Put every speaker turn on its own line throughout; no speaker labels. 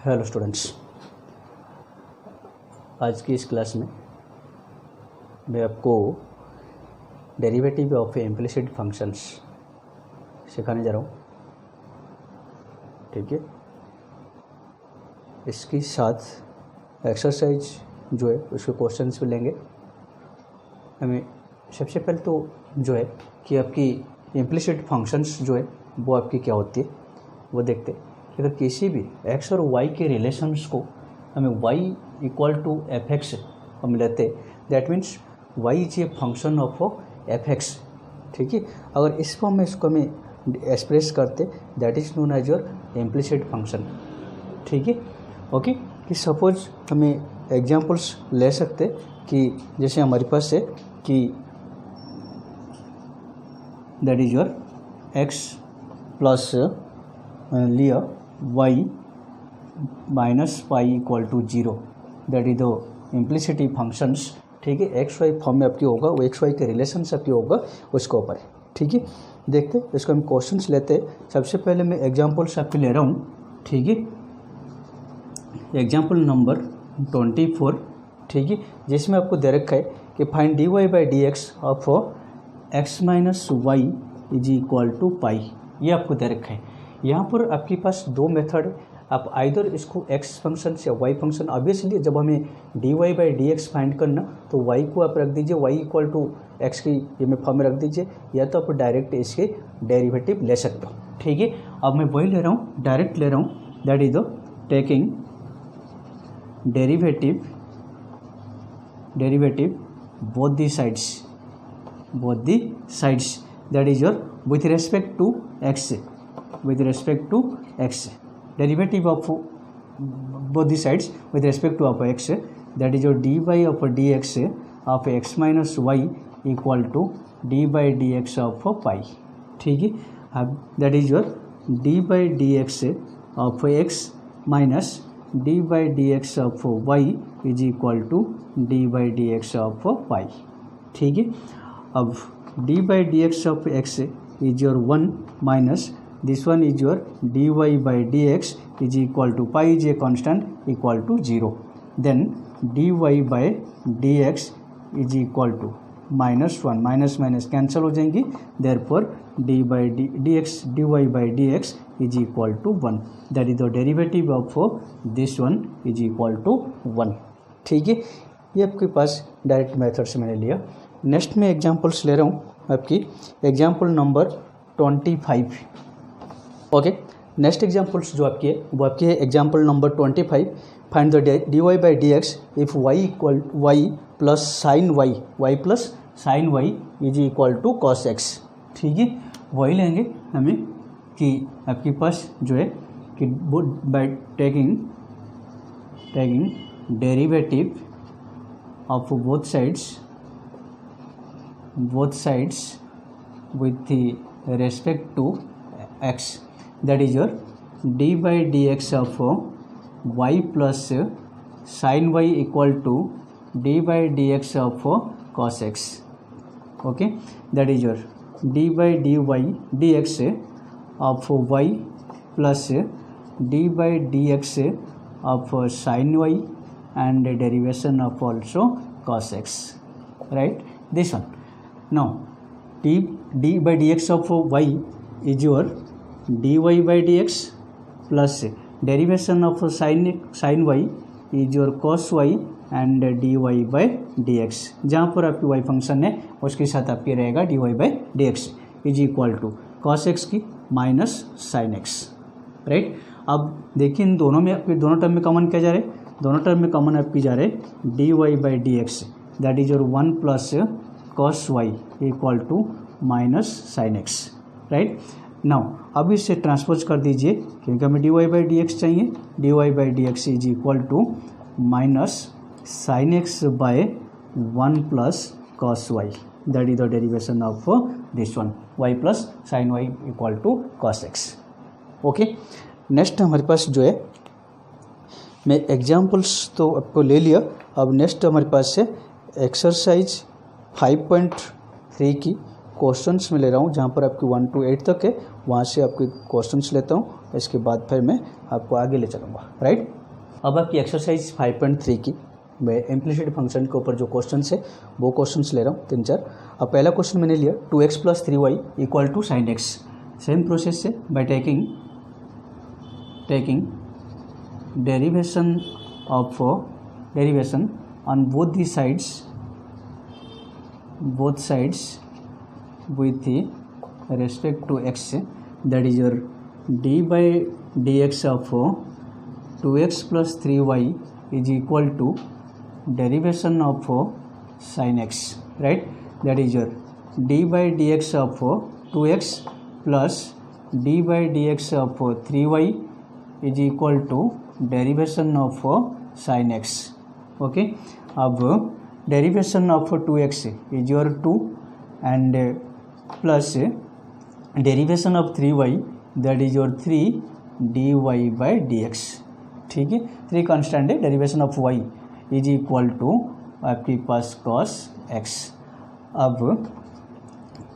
Hello students, आज की इस क्लास में मैं आपको डेरिवेटिव ऑफ इम्प्लिसिट फंक्शंस सिखाने जा रहा हूँ। ठीक है, इसके साथ एक्सरसाइज जो है उसके क्वेश्चंस भी लेंगे। हमें सबसे पहले तो जो है कि आपकी इम्प्लिसिट फंक्शंस जो है वो आपकी क्या होती है वो देखते हैं। कि अगर किसी भी x और y के रिलेशंस को हमें y equal to F X हम लेते, that means y is a function of F X. ठीक है, अगर इस फॉर्म में इसको हमें एक्सप्रेस करते, that is known as your implicit function. ठीक है, ओके। कि सपोज हमें एग्जांपल्स ले सकते कि जैसे हमारे पास है कि that is your x plus लिया y minus pi equal to 0, that is the implicit functions. ठीक है, एक्स वाई फॉर्म में आपकी होगा, वो एक्स वाई के रिलेशन से आपकी होगा उसके ऊपर। ठीक है, देखते इसको हम क्वेश्चंस लेते। सबसे पहले मैं एग्जांपल्स आपके ले रहा हूँ। ठीक है, एग्जांपल नंबर 24। ठीक है, जिसमें आपको दे रखा है कि find d Y by D x of x minus y is equal to pi. ये आपको दे रखा है। यहाँ पर आपके पास दो मेथड है, आप आइदर इसको एक्स फंक्शन या वाई फंक्शन, ऑब्वियसली जब हमें D Y by D X find करना तो वाई को आप रख दीजिए वाई इक्वल टू एक्स की ये में फॉर्म में रख दीजिए, या तो आप डायरेक्ट इसके डेरिवेटिव ले सकते हो। ठीक है, अब मैं वही ले रहा हूँ, डायरेक्ट ले रहा हूँ, that is the taking derivative both the sides, that is your with respect to x, derivative of both the sides with respect to of x, that is your dy of dx of x minus y equal to d by dx of pi. ठीक है, अब that is your d by dx of x minus d by dx of y is equal to d by dx of pi. ठीक है, अब d by dx of x is your 1 minus this one is your dy by dx is equal to pi is a constant equal to 0, then dy by dx is equal to minus 1, minus cancel हो जाएंगी, therefore dy by dx is equal to 1, that is the derivative of this one is equal to 1. ठीक है, ये आपके पास direct method से मैंने लिया। Next में एग्जांपल्स ले रहा हूँ आपकी, example number 25। Okay, next examples जो आपकी है वो आपकी है example number 25। Find the D Y by D X if Y equal Y plus sine Y plus sine Y is equal to cos X. ठीक है, वही लेंगे हमें कि आपके पास जो है कि by taking derivative of both sides with the respect to x, that is your d by dx of y plus sin y equal to d by dx of cos x. Okay, that is your d by dx of y plus d by dx of sin y and derivation of also cos x, right? This one. Now d by dx of y is your dy by dx plus derivation of sin y is your cos y and dy by dx, जहाँ पर आपकी y function है उसके साथ आपकी रहेगा dy by dx is equal to cos x की minus sin x, right. अब देखिए इन दोनों में आपके दोनों टर्म में कॉमन क्या जा रहे हैं, दोनों टर्म में कॉमन आपकी जा रहे हैं dy by dx, that is your 1 plus cos y equal to minus sine x, right. Now अब इसे ट्रांसपोज कर दीजिए क्योंकि हमें D Y by D x चाहिए, d Y by D x is equal to minus sine x by 1 plus cos y, that is the derivation of this one y plus sine y equal to cos x। Okay, next हमारे पास जो है मैं examples तो आपको ले लिया। अब नेक्स्ट हमारे पास है एक्सरसाइज 5.3 की क्वेश्चंस में ले रहा हूँ जहाँ पर आपकी 1 to 8 तक है, वहाँ से आपके क्वेश्चंस लेता हूँ, इसके बाद फिर मैं आपको आगे ले चलूँगा, राइट। अब आपकी एक्सरसाइज 5.3 की मैं इम्प्लिसिट फंक्शन के ऊपर जो क्वेश्चंस है वो क्वेश्चंस ले रहा हूँ 3-4। अब पहला क्वेश्चन मैंने लिया 2x + 3y = sin x। Same process से by taking derivation on both sides with respect to x, that is your d/dx of 2x + 3y is equal to derivation of sin x, right? That is your d/dx of 2x plus d/dx of 3y is equal to derivation of sin x, okay। अब derivation of 2x is your 2 and plus derivation of 3y, that is your 3 dy/dx, ठीक है। 3 constant है, derivation of y is equal to आपके पास cos x। अब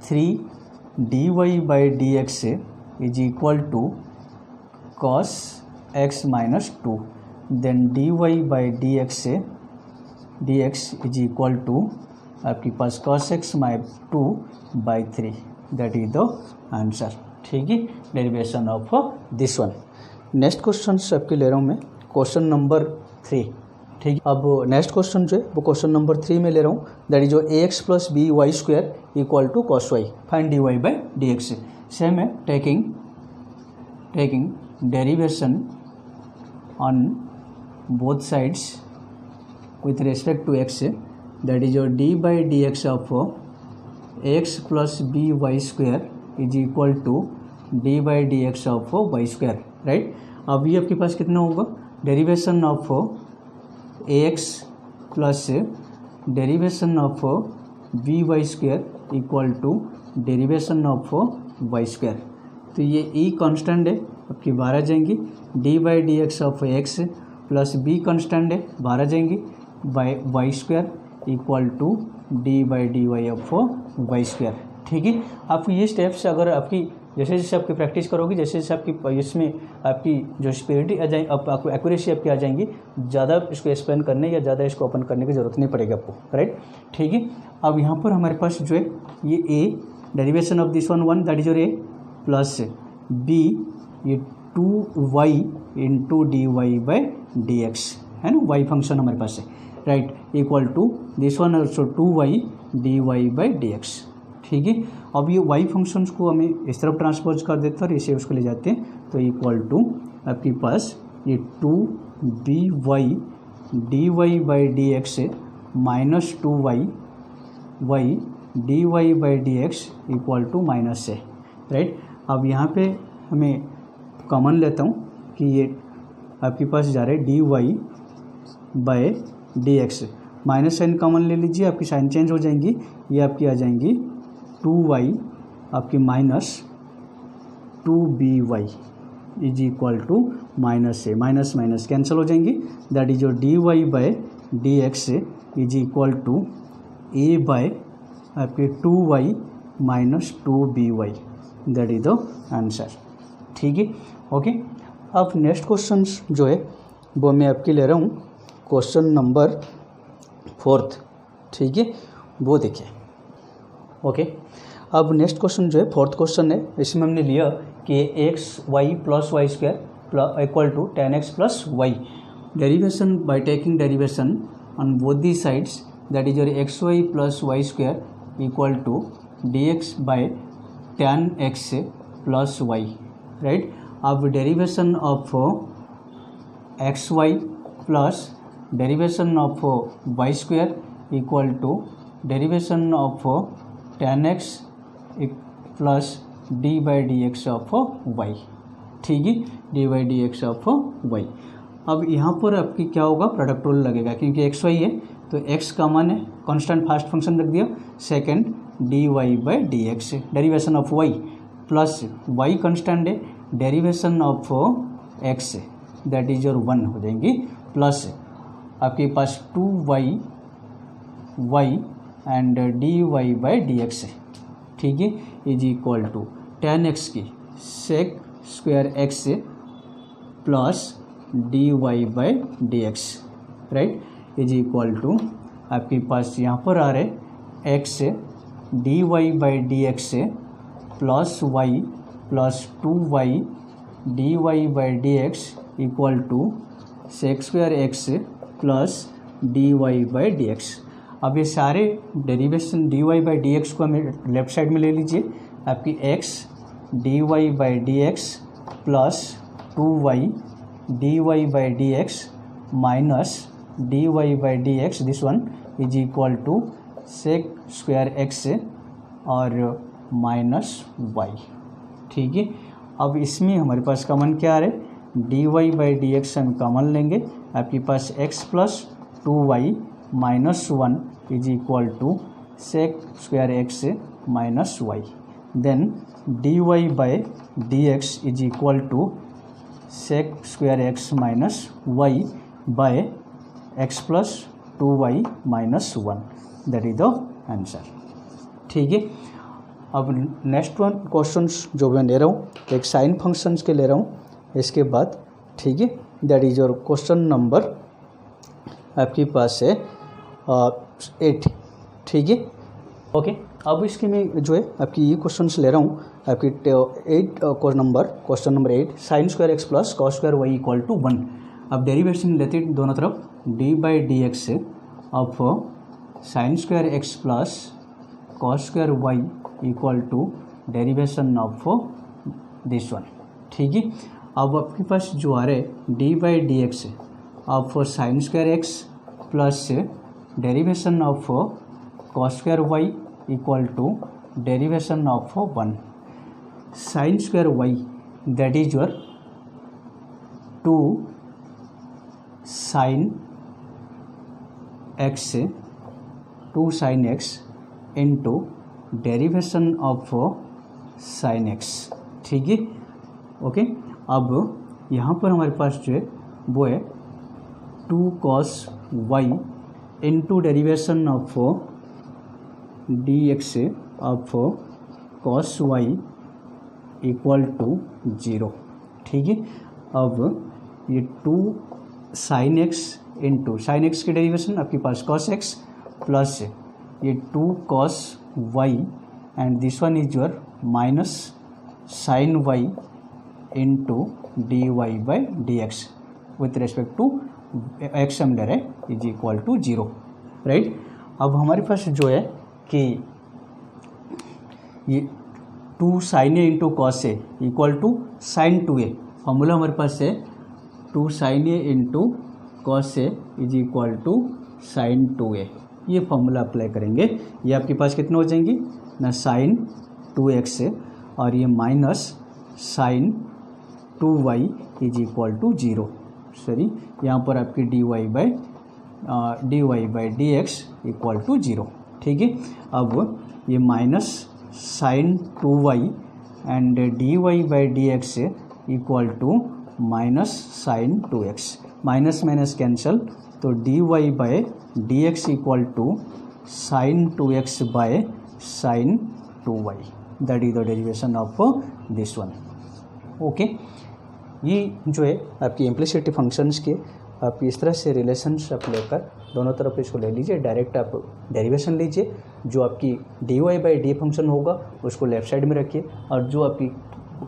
3 dy/dx is equal to cos x - 2, then dy/dx is equal to आपके पास cos x - 2/3, that is the answer, ठीक है, derivation of this one. Next question आपके ले रहा हूँ मैं क्वेश्चन नंबर 3, ठीक है। अब नेक्स्ट क्वेश्चन जो है वो क्वेश्चन नंबर 3 में ले रहा हूँ, दैट इज जो ax + by² = cos y, find dy/dx। Same है, taking derivation on both sides with respect to x, that is your d/dx of x + by² is equal to d/dx of y², right. अब ये आपके पास कितना होगा, derivation of ax plus derivation of by² equal to derivation of y²। तो ये e constant है, आपकी बाहर आ जाएंगी, d/dx of x plus b constant है, बाहर आ जाएंगी, y² equal to d/dy of y², ठीक है। आप ये स्टेप्स अगर आपकी जैसे जैसे आपकी प्रैक्टिस करोगी, जैसे जैसे आपकी इसमें आपकी जो स्पीड आ जाए, आपको एक्यूरेसी आपकी आ जाएंगी, ज़्यादा इसको एक्सप्लेन करने या ज़्यादा इसको ओपन करने की ज़रूरत नहीं पड़ेगी आपको, राइट, ठीक है। अब यहाँ पर हमारे पास जो है ये a derivation of this one 1, that is your a plus b ये 2y इंटू dy/dx है ना, y फंक्शन हमारे पास है, right, equal to this one also 2y dy/dx, ठीक है। अब ये y फंक्शंस को हमें इस तरफ ट्रांसपोज कर देते हैं और इसे उसको ले जाते हैं, तो इक्वल टू आपके पास ये 2by dy/dx minus 2y dy/dx equal to minus है, राइट। अब यहाँ पे हमें कॉमन लेता हूँ कि ये आपके पास जा रहा है dy/dx, माइनस साइन कॉमन ले लीजिए, आपकी साइन चेंज हो जाएंगी, ये आपकी आ जाएंगी 2y आपकी minus 2by is equal to minus से माइनस माइनस कैंसिल हो जाएंगी, that is your dy/dx is equal to a by आपके 2y minus 2by, that is the answer, ठीक है, ओके। अब नेक्स्ट क्वेश्चन जो है वो मैं आपके ले रहा हूँ क्वेश्चन नंबर 4, ठीक है, वो देखिए, ओके। अब नेक्स्ट क्वेश्चन जो है 4th क्वेश्चन है, इसमें हमने लिया कि xy + y² equal to 10x + y, derivation by taking derivation on both the sides, that is your xy + y² equal to dx/10x + y, right. अब derivation of xy plus derivation of y² equal to derivation of 10x plus d/dx of y, ठीक है, d/dx of y। अब यहाँ पर आपकी क्या होगा, product rule लगेगा, क्योंकि xy है तो x कॉमन है, कांस्टेंट फर्स्ट फंक्शन रख दिया, second dy/dx derivation of y plus y constant है, derivation of x that is your 1 हो जाएंगी, प्लस आपके पास 2y एंड dy/dx, ठीक है, is equal to tan x की sec square x plus D Y by D X, right, is equal to आपके पास यहाँ पर आ रहे X D Y by D x plus Y plus 2y D Y by D x equal to sec square x plus D Y by D X. अब ये सारे derivation D Y by D X को हमें left side में ले लीजिए, आपकी x D Y by D x plus 2y D Y by D x minus d Y by D x, this one is equal to sec square x और minus y, ठीक है। अब इसमें हमारे पास कॉमन क्या आ रहा है, d Y by D x हम कॉमन लेंगे, आपके पास x plus 2y minus 1 is equal to sec square x minus y, then d Y by D x is equal to sec square x minus y by x plus 2y minus 1, that is the answer, ठीक है। अब next one questions जो मैं ले रहा हूँ एक sign functions के ले रहा हूँ इसके बाद, ठीक है, that is your question number आपके पास है 8, ठीक है, ओके। अब इसके में जो है आपकी ये क्वेश्चंस ले रहा हूँ आपकी question number 8 sine square x plus cos square y equal to 1। अब डेरिवेशन लेते दोनों तरफ d by D x of sine square x plus cos square y equal to derivation of this one, ठीक है। अब आपके पास जो आ रहा है d by D x of sine square x plus derivation of cos square y equal to derivation of 1 sine square Y, that is your 2 sine x into derivation of sine x, ठीक है, okay. अब यहाँ पर हमारे पास जो है वो है 2 cos y into derivation of d x of cos y equal to 0, ठीक है। अब ये 2 sine x into sine x की डेरिवेशन आपके पास कॉस एक्स प्लस ये 2 cos y and this one is your minus sine y into d Y by D x with respect to x हम ले रहे हैं इज इक्वल टू 0, राइट। अब हमारे पास जो है कि ये 2 sine a into cos a equal to sine 2a, formula हमारे पास है 2 sine a into cos a is equal to sine 2a, ये फॉर्मूला अप्लाई करेंगे, ये आपके पास कितने हो जाएंगे ना साइन 2x और ये minus sine 2y is equal to 0, sorry यहाँ पर आपकी d Y by D x equal to 0, ठीक है। अब ये minus sine 2y and d Y by D x equal to minus sine 2x, minus minus cancel, तो d Y by D x equal to sine 2x by sine 2y, that is the derivation of this one, okay. ये जो है आपकी इम्प्लिसिटी functions के आप इस तरह से रिलेशंस आप लेकर दोनों तरफ इसको ले लीजिए, डायरेक्ट आप डेरिवेशन लीजिए, जो आपकी d Y by d function होगा उसको लेफ्ट साइड में रखिए और जो आपकी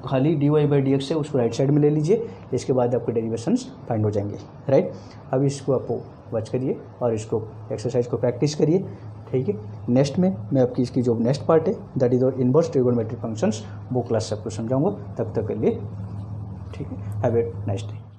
खाली d Y by D x है उसको राइट साइड में ले लीजिए, इसके बाद आपके डेरिवेशंस फाइंड हो जाएंगे, राइट। अब इसको आप वॉच करिए और इसको एक्सरसाइज को प्रैक्टिस करिए, ठीक है। नेक्स्ट में मैं आपकी इसकी जो नेक्स्ट पार्ट है that is inverse trigonometric functions वो क्लास आपको समझाऊंगा, तब तक के लिए ठीक है, हैव ए नाइस डे।